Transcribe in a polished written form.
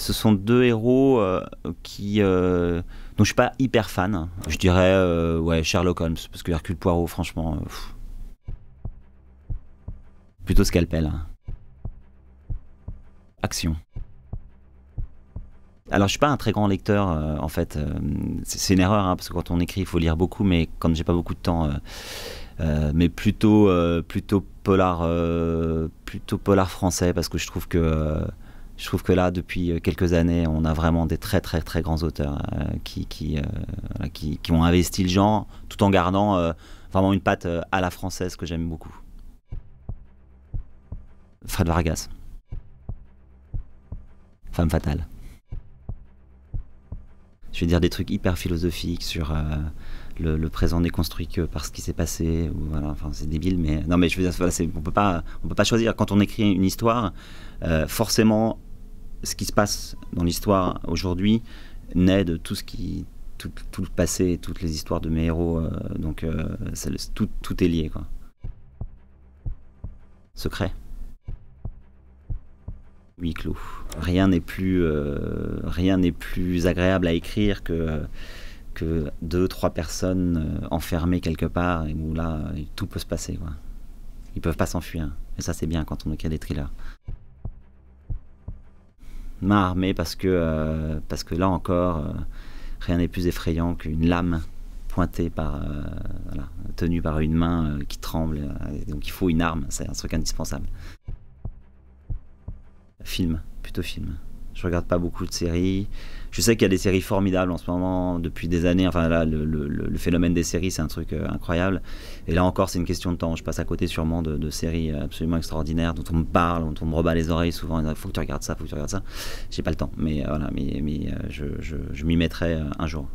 Ce sont deux héros dont je suis pas hyper fan. Je dirais ouais, Sherlock Holmes, parce que Hercule Poirot, franchement, plutôt Scalpel. Action. Alors je suis pas un très grand lecteur en fait. C'est une erreur parce que quand on écrit il faut lire beaucoup, mais quand j'ai pas beaucoup de temps, mais plutôt polar français, parce que je trouve que là, depuis quelques années, on a vraiment des très très très grands auteurs voilà, qui ont investi le genre, tout en gardant vraiment une patte à la française que j'aime beaucoup. Fred Vargas. Femme fatale. Je vais dire des trucs hyper philosophiques sur le présent n'est construit que par ce qui s'est passé. Ou voilà, enfin, c'est débile, mais non, mais je veux dire, voilà, on peut pas choisir. Quand on écrit une histoire, forcément, ce qui se passe dans l'histoire aujourd'hui naît de tout le passé, et toutes les histoires de mes héros. Donc, tout est lié, quoi. Secret. Huis clos. Rien n'est plus agréable à écrire que 2-3 personnes enfermées quelque part, et où là tout peut se passer, quoi. Ils peuvent pas s'enfuir. Et ça c'est bien quand on écrit des thrillers. Main armée parce que là encore, rien n'est plus effrayant qu'une lame pointée voilà, tenue par une main qui tremble. Donc il faut une arme, c'est un truc indispensable. Film, plutôt film. Je regarde pas beaucoup de séries. Je sais qu'il y a des séries formidables en ce moment, depuis des années. Enfin là, le phénomène des séries, c'est un truc incroyable. Et là encore, c'est une question de temps. Je passe à côté sûrement de séries absolument extraordinaires, dont on me parle, dont on me rebat les oreilles souvent. Il faut que tu regardes ça, faut que tu regardes ça. J'ai pas le temps, mais voilà, mais je m'y mettrai un jour.